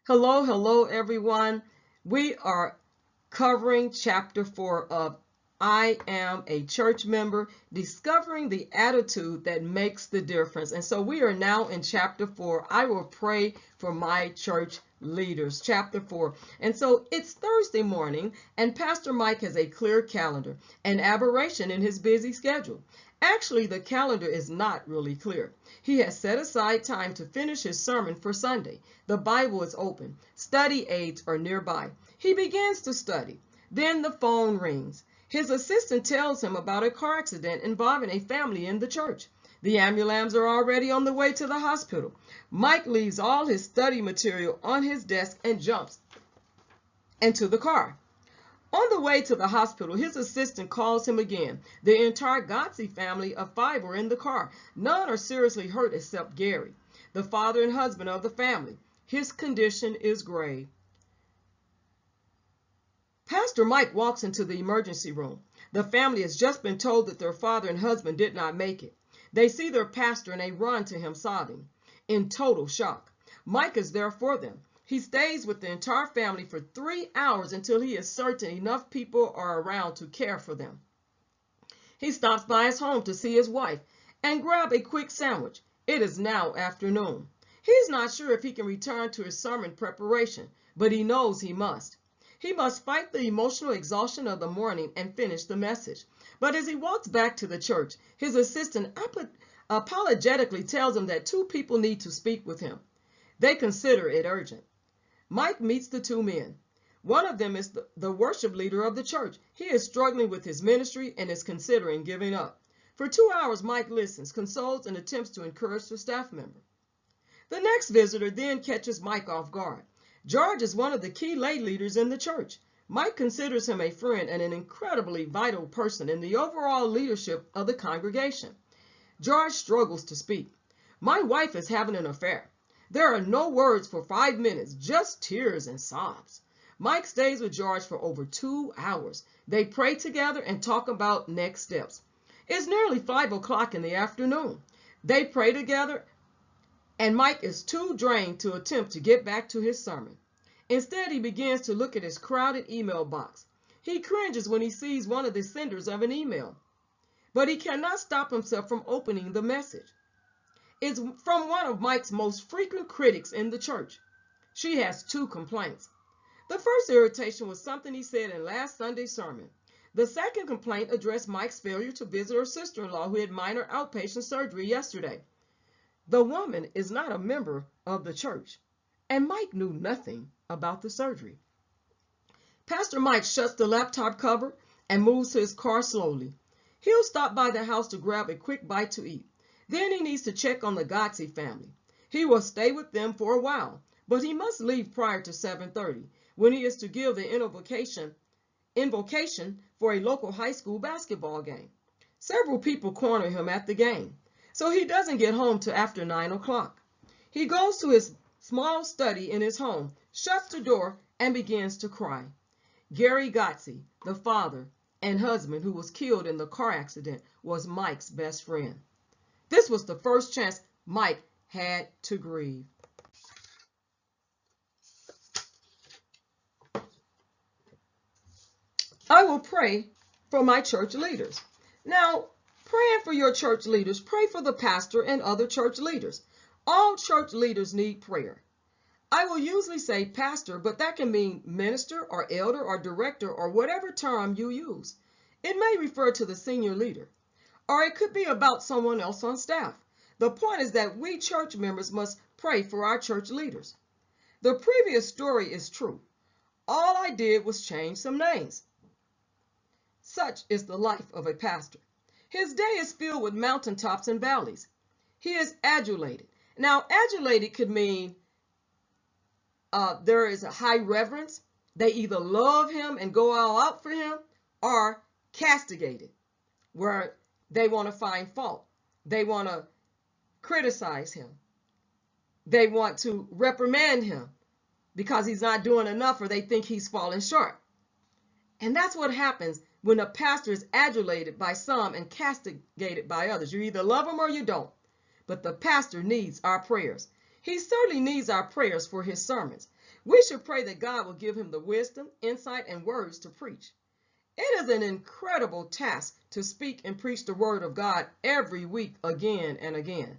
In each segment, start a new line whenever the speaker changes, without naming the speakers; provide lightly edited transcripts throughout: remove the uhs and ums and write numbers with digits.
Hello, hello, everyone. We are covering chapter 4 of I Am a Church Member, discovering the attitude that makes the difference. And so we are now in chapter 4. I will pray for my church leaders, chapter 4. And so it's Thursday morning, and Pastor Mike has a clear calendar, an aberration in his busy schedule. Actually, the calendar is not really clear. He has set aside time to finish his sermon for Sunday. The Bible is open. Study aids are nearby. He begins to study. Then the phone rings. His assistant tells him about a car accident involving a family in the church. The ambulance are already on the way to the hospital. Mike leaves all his study material on his desk and jumps into the car. On the way to the hospital, his assistant calls him again. The entire Godsey family of 5 were in the car. None are seriously hurt except Gary, the father and husband of the family. His condition is grave. Pastor Mike walks into the emergency room. The family has just been told that their father and husband did not make it. They see their pastor and they run to him sobbing, in total shock. Mike is there for them. He stays with the entire family for 3 hours until he is certain enough people are around to care for them. He stops by his home to see his wife and grab a quick sandwich. It is now afternoon. He's not sure if he can return to his sermon preparation, but he knows he must. He must fight the emotional exhaustion of the morning and finish the message. But as he walks back to the church, his assistant apologetically tells him that 2 people need to speak with him. They consider it urgent. Mike meets the 2 men. One of them is the worship leader of the church. He is struggling with his ministry and is considering giving up. For 2 hours, Mike listens, consoles, and attempts to encourage the staff member. The next visitor then catches Mike off guard. George is one of the key lay leaders in the church. Mike considers him a friend and an incredibly vital person in the overall leadership of the congregation. George struggles to speak. My wife is having an affair. There are no words for 5 minutes, just tears and sobs. Mike stays with George for over 2 hours. They pray together and talk about next steps. It's nearly 5 o'clock in the afternoon. They pray together, and Mike is too drained to attempt to get back to his sermon. Instead, he begins to look at his crowded email box. He cringes when he sees one of the senders of an email, but he cannot stop himself from opening the message. It's from one of Mike's most frequent critics in the church. She has 2 complaints. The first irritation was something he said in last Sunday's sermon. The second complaint addressed Mike's failure to visit her sister-in-law who had minor outpatient surgery yesterday. The woman is not a member of the church, and Mike knew nothing about the surgery. Pastor Mike shuts the laptop cover and moves to his car slowly. He'll stop by the house to grab a quick bite to eat. Then he needs to check on the Godsey family. He will stay with them for a while, but he must leave prior to 7:30 when he is to give the invocation for a local high school basketball game. Several people corner him at the game, so he doesn't get home till after 9 o'clock. He goes to his small study in his home, shuts the door, and begins to cry. Gary Godsey, the father and husband who was killed in the car accident, was Mike's best friend. This was the first chance Mike had to grieve. I will pray for my church leaders. Now, praying for your church leaders, pray for the pastor and other church leaders. All church leaders need prayer. I will usually say pastor, but that can mean minister or elder or director or whatever term you use. It may refer to the senior leader, or it could be about someone else on staff. The point is that we church members must pray for our church leaders. The previous story is true. All I did was change some names. Such is the life of a pastor. His day is filled with mountaintops and valleys. He is adulated. Now, adulated could mean there is a high reverence. They either love him and go all out for him, or castigated, where they want to find fault. They want to criticize him. They want to reprimand him because he's not doing enough or they think he's falling short. And that's what happens when a pastor is adulated by some and castigated by others. You either love him or you don't. But the pastor needs our prayers. He certainly needs our prayers for his sermons. We should pray that God will give him the wisdom, insight, and words to preach. It is an incredible task to speak and preach the word of God every week again and again.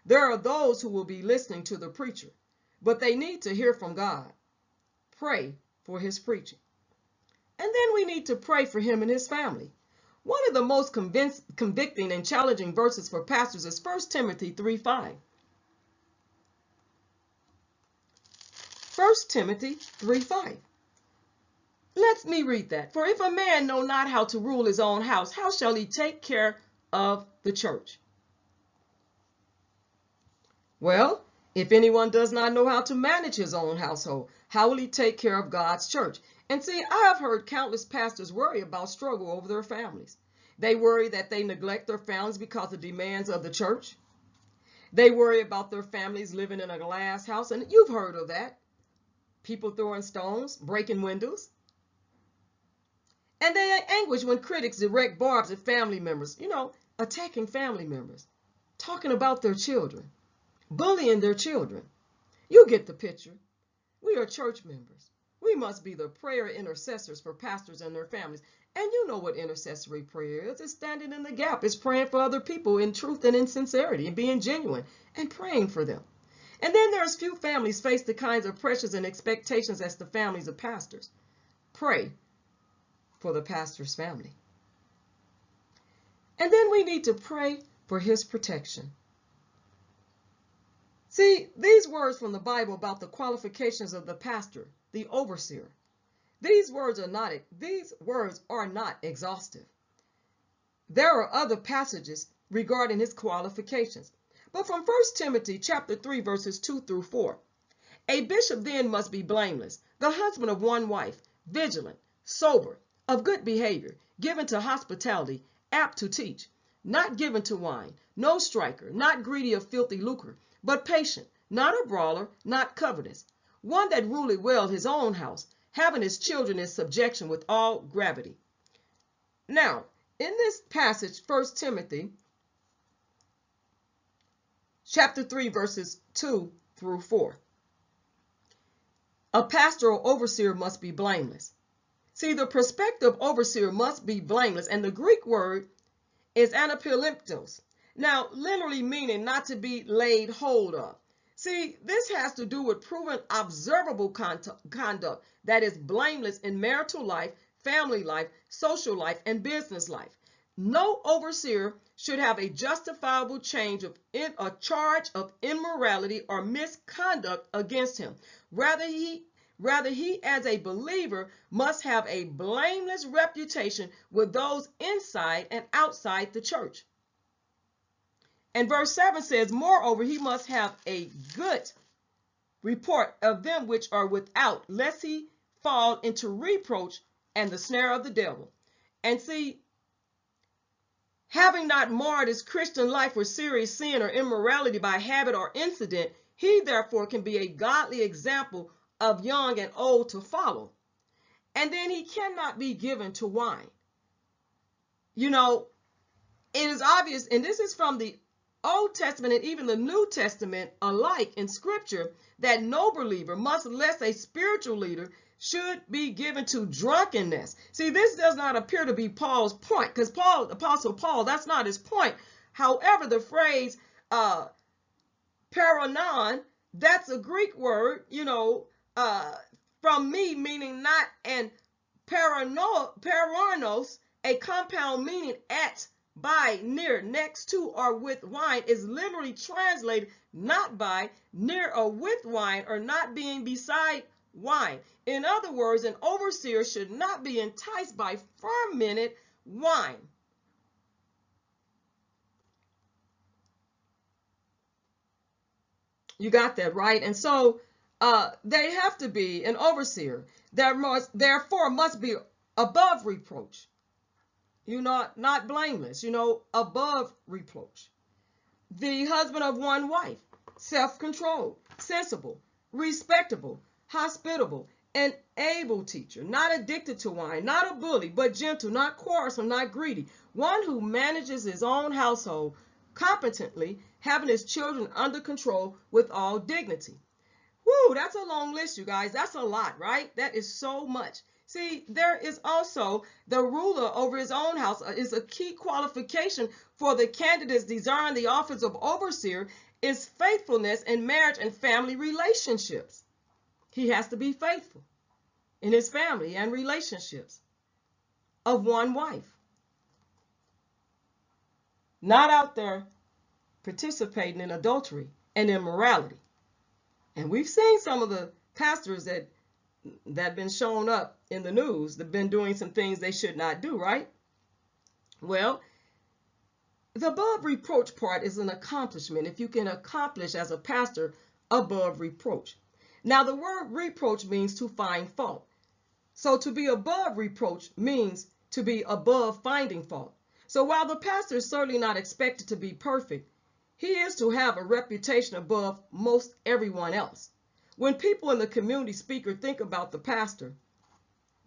There are those who will be listening to the preacher, but they need to hear from God. Pray for his preaching. And then we need to pray for him and his family. One of the most convicting and challenging verses for pastors is 1 Timothy 3:5. 1 Timothy 3:5. Let me read that. For if a man know not how to rule his own house, how shall he take care of the church? Well, if anyone does not know how to manage his own household, how will he take care of God's church? And see, I have heard countless pastors worry about struggle over their families. They worry that they neglect their families because of demands of the church. They worry about their families living in a glass house, and you've heard of that. People throwing stones, breaking windows. And they are anguished when critics direct barbs at family members, attacking family members, talking about their children, bullying their children. You get the picture. We are church members. We must be the prayer intercessors for pastors and their families. And you know what intercessory prayer is. It's standing in the gap. It's praying for other people in truth and in sincerity and being genuine and praying for them. And then there's few families face the kinds of pressures and expectations as the families of pastors. Pray for the pastor's family. And then we need to pray for his protection. See, these words from the Bible about the qualifications of the pastor, the overseer, these words are not exhaustive. There are other passages regarding his qualifications. But from 1 Timothy chapter 3, verses 2 through 4, a bishop then must be blameless, the husband of one wife, vigilant, sober, of good behavior, given to hospitality, apt to teach, not given to wine, no striker, not greedy of filthy lucre, but patient, not a brawler, not covetous, one that ruleth well his own house, having his children in subjection with all gravity. Now, in this passage, 1 Timothy chapter 3, verses 2 through 4, a pastoral overseer must be blameless. See, the prospective overseer must be blameless, and the Greek word is anapilymptos. Now, literally meaning not to be laid hold of. See, this has to do with proven observable conduct that is blameless in marital life, family life, social life, and business life. No overseer should have a justifiable charge of immorality or misconduct against him. Rather, he as a believer must have a blameless reputation with those inside and outside the church. And verse 7 says, moreover, he must have a good report of them which are without, lest he fall into reproach and the snare of the devil. And see, having not marred his Christian life with serious sin or immorality by habit or incident, he therefore can be a godly example of young and old to follow. And then he cannot be given to wine. It is obvious, and this is from the Old Testament and even the New Testament alike in Scripture, that no believer, much less a spiritual leader, should be given to drunkenness. See, this does not appear to be Paul's point, because Apostle Paul, that's not his point. However, the phrase paranon, that's a Greek word, from me, meaning not, and paranos, a compound meaning at, by, near, next to, or with wine, is literally translated not by, near, or with wine, or not being beside wine. In other words, an overseer should not be enticed by fermented wine. You got that, right? And so they have to be an overseer. Therefore must be above reproach. Not blameless, above reproach. The husband of one wife, self-controlled, sensible, respectable, hospitable, an able teacher, not addicted to wine, not a bully, but gentle, not quarrelsome, not greedy, one who manages his own household competently, having his children under control with all dignity. Woo, that's a long list, you guys. That's a lot, right? That is so much. See, there is also the ruler over his own house is a key qualification for the candidates desiring the office of overseer is faithfulness in marriage and family relationships. He has to be faithful in his family and relationships of one wife. Not out there participating in adultery and immorality. And we've seen some of the pastors that been shown up in the news that have been doing some things they should not do, right? Well, the above reproach part is an accomplishment. If you can accomplish as a pastor above reproach. Now, the word reproach means to find fault. So to be above reproach means to be above finding fault. So while the pastor is certainly not expected to be perfect, he is to have a reputation above most everyone else. When people in the community speak or think about the pastor,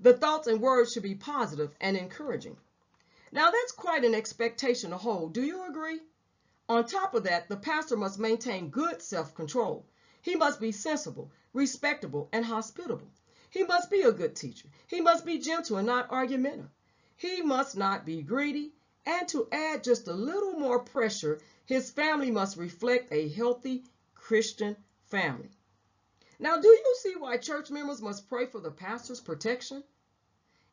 the thoughts and words should be positive and encouraging. Now that's quite an expectation to hold. Do you agree? On top of that, the pastor must maintain good self-control. He must be sensible, respectable, and hospitable. He must be a good teacher. He must be gentle and not argumentative. He must not be greedy. And to add just a little more pressure, his family must reflect a healthy Christian family. Now, do you see why church members must pray for the pastor's protection?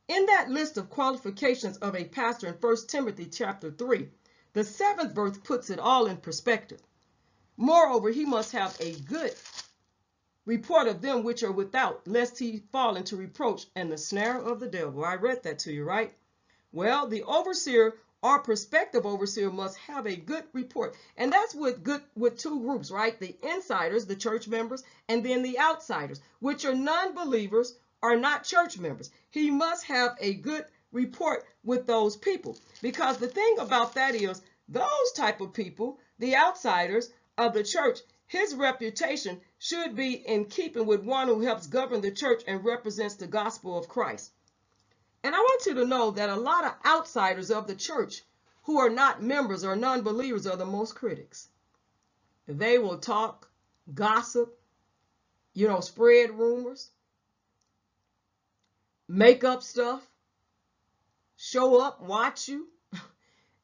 In that list of qualifications of a pastor in 1 Timothy chapter 3, the 7th verse puts it all in perspective. Moreover, he must have a good report of them which are without, lest he fall into reproach and the snare of the devil. I read that to you, right? Well, the overseer or prospective overseer must have a good report. And that's with two groups, right? The insiders, the church members, and then the outsiders, which are non-believers or not church members. He must have a good report with those people. Because the thing about that is, those type of people, the outsiders of the church, his reputation should be in keeping with one who helps govern the church and represents the gospel of Christ. And I want you to know that a lot of outsiders of the church who are not members or non-believers are the most critics. They will talk, gossip, spread rumors, make up stuff, show up, watch you.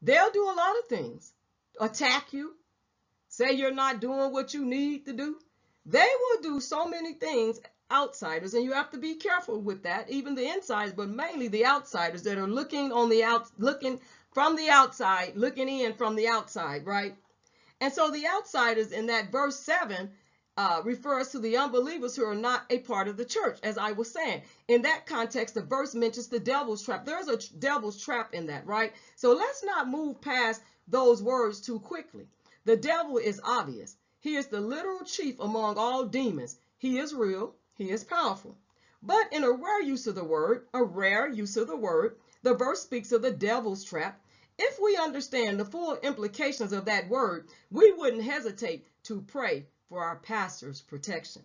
They'll do a lot of things. Attack you, say you're not doing what you need to do. They will do so many things, outsiders, and you have to be careful with that, even the insiders, but mainly the outsiders that are looking from the outside, looking in from the outside, right? And so the outsiders in that verse 7 refers to the unbelievers who are not a part of the church, as I was saying. In that context, the verse mentions the devil's trap. There's a devil's trap in that, right? So let's not move past those words too quickly. The devil is obvious. He is the literal chief among all demons. He is real. He is powerful. But in a rare use of the word, the verse speaks of the devil's trap. If we understand the full implications of that word, we wouldn't hesitate to pray for our pastor's protection.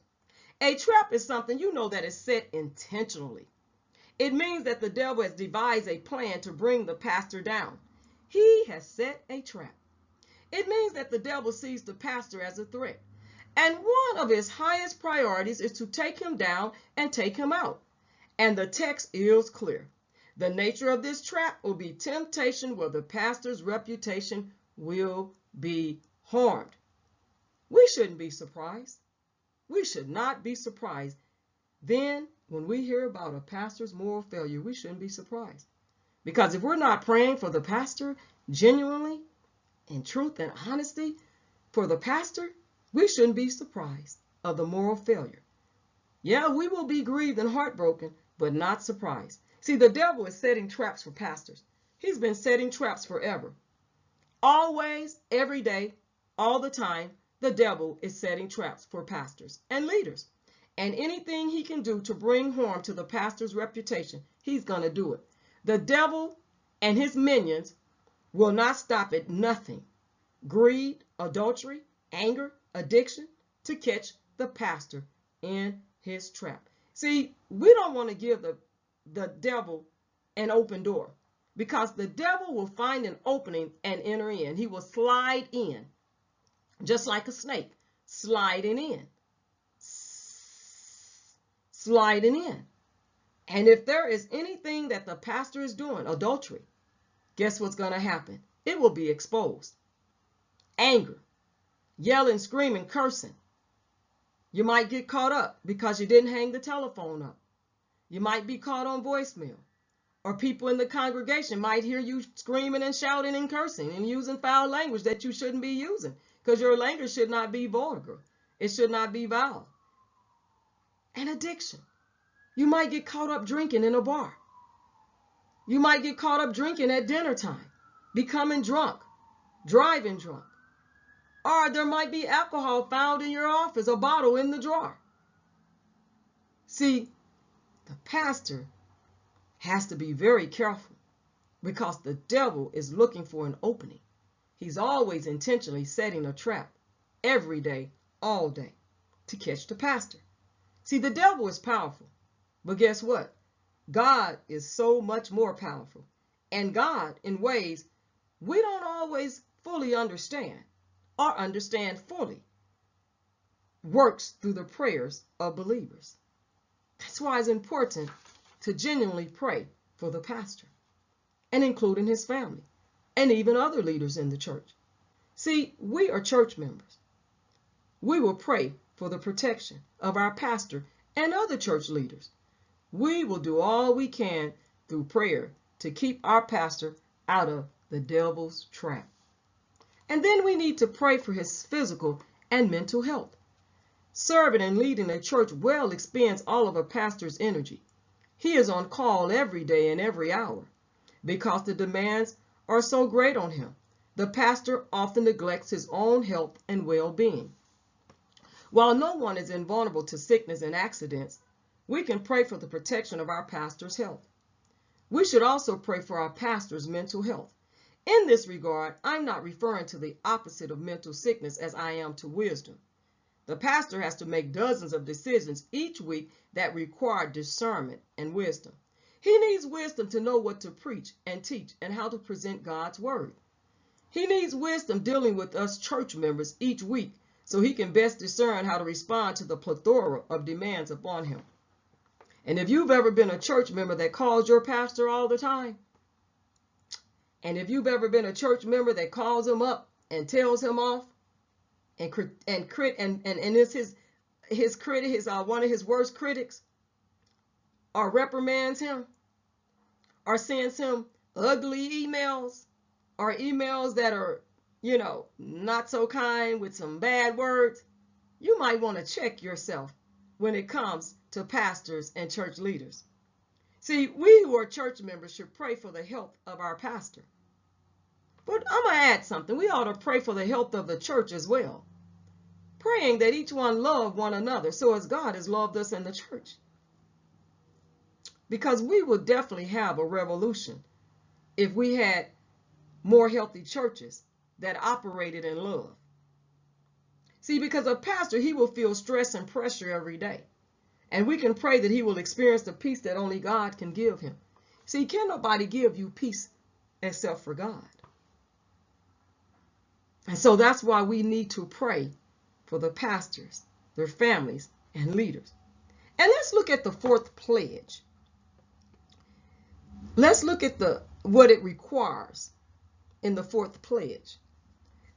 A trap is something that is set intentionally. It means that the devil has devised a plan to bring the pastor down. He has set a trap. It means that the devil sees the pastor as a threat. And one of his highest priorities is to take him down and take him out. And the text is clear. The nature of this trap will be temptation where the pastor's reputation will be harmed. We shouldn't be surprised. We should not be surprised. Then, when we hear about a pastor's moral failure, we shouldn't be surprised. Because if we're not praying for the pastor genuinely, in truth and honesty for the pastor, we shouldn't be surprised of the moral failure. Yeah, we will be grieved and heartbroken, but not surprised. See, the devil is setting traps for pastors. He's been setting traps forever. Always, every day, all the time, the devil is setting traps for pastors and leaders. And anything he can do to bring harm to the pastor's reputation, he's going to do it. The devil and his minions will not stop at nothing. Greed, adultery, anger, addiction, to catch the pastor in his trap. See, we don't want to give the devil an open door, because the devil will find an opening and enter in. He will slide in just like a snake, sliding in, sliding in. And if there is anything that the pastor is doing, adultery, guess what's going to happen? It will be exposed. Anger, yelling, screaming, cursing. You might get caught up because you didn't hang the telephone up. You might be caught on voicemail. Or people in the congregation might hear you screaming and shouting and cursing and using foul language that you shouldn't be using, because your language should not be vulgar. It should not be vile. An addiction. You might get caught up drinking in a bar. You might get caught up drinking at dinner time, becoming drunk, driving drunk. Or there might be alcohol found in your office, a bottle in the drawer. See, the pastor has to be very careful because the devil is looking for an opening. He's always intentionally setting a trap every day, all day, to catch the pastor. See, the devil is powerful, but guess what? God is so much more powerful. And God, in ways we don't always fully understand or understand fully, works through the prayers of believers. That's why it's important to genuinely pray for the pastor, and including his family, and even other leaders in the church. See, we are church members. We will pray for the protection of our pastor and other church leaders. We will do all we can through prayer to keep our pastor out of the devil's trap. And then we need to pray for his physical and mental health. Serving and leading a church well expends all of a pastor's energy. He is on call every day and every hour because the demands are so great on him. The pastor often neglects his own health and well-being. While no one is invulnerable to sickness and accidents, we can pray for the protection of our pastor's health. We should also pray for our pastor's mental health. In this regard, I'm not referring to the opposite of mental sickness as I am to wisdom. The pastor has to make dozens of decisions each week that require discernment and wisdom. He needs wisdom to know what to preach and teach and how to present God's word. He needs wisdom dealing with us church members each week so he can best discern how to respond to the plethora of demands upon him. And if you've ever been a church member that calls your pastor all the time, and if you've ever been a church member that calls him up and tells him off, and is one of his worst critics, or reprimands him, or sends him ugly emails, or emails that are, not so kind with some bad words, you might want to check yourself when it comes to pastors and church leaders. See, we who are church members should pray for the health of our pastor. But I'm going to add something. We ought to pray for the health of the church as well, praying that each one love one another so as God has loved us in the church. Because we would definitely have a revolution if we had more healthy churches that operated in love. See, because a pastor, he will feel stress and pressure every day. And we can pray that he will experience the peace that only God can give him. See, can nobody give you peace except for God? And so that's why we need to pray for the pastors, their families, and leaders. And let's look at the fourth pledge. Let's look at what it requires in the fourth pledge.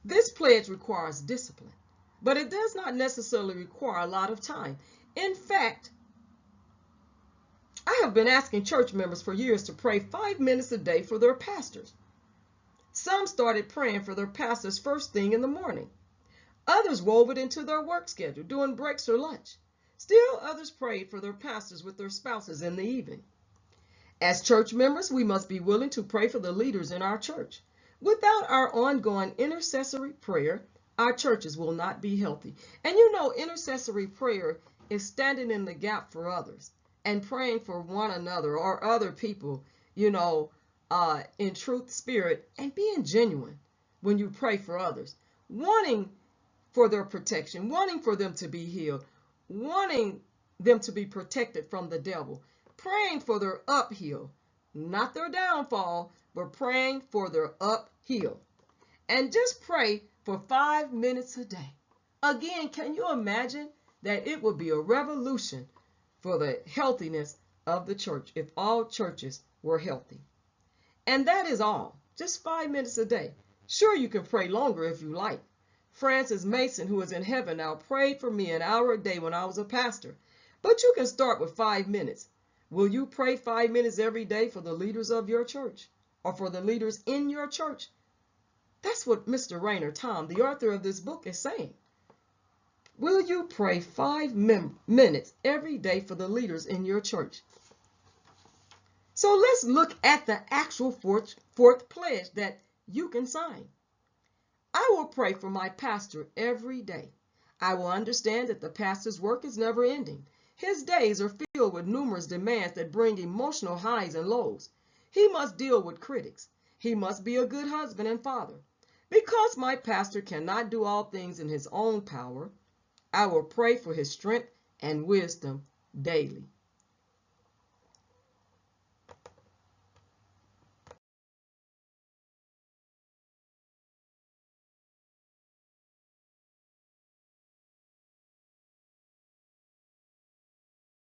This pledge requires discipline, but it does not necessarily require a lot of time. In fact, I have been asking church members for years to pray 5 minutes a day for their pastors. Some started praying for their pastors first thing in the morning. Others wove it into their work schedule, during breaks or lunch. Still others prayed for their pastors with their spouses in the evening. As church members, we must be willing to pray for the leaders in our church. Without our ongoing intercessory prayer, our churches will not be healthy. And intercessory prayer is standing in the gap for others and praying for one another or other people, in truth, spirit, and being genuine when you pray for others, wanting for their protection, wanting for them to be healed, wanting them to be protected from the devil, praying for their uphill, not their downfall, but praying for their uphill. And just pray for 5 minutes a day. Again, can you imagine that it would be a revolution for the healthiness of the church if all churches were healthy? And that is all, just 5 minutes a day. Sure, you can pray longer if you like. Francis Mason, who is in heaven now, prayed for me an hour a day when I was a pastor. But you can start with 5 minutes. Will you pray 5 minutes every day for the leaders of your church or for the leaders in your church? That's what Mr. Rainer Tom, the author of this book, is saying. Will you pray 5 minutes every day for the leaders in your church? So let's look at the actual fourth pledge that you can sign. I will pray for my pastor every day. I will understand that the pastor's work is never ending. His days are filled with numerous demands that bring emotional highs and lows. He must deal with critics. He must be a good husband and father. Because my pastor cannot do all things in his own power, I will pray for his strength and wisdom daily.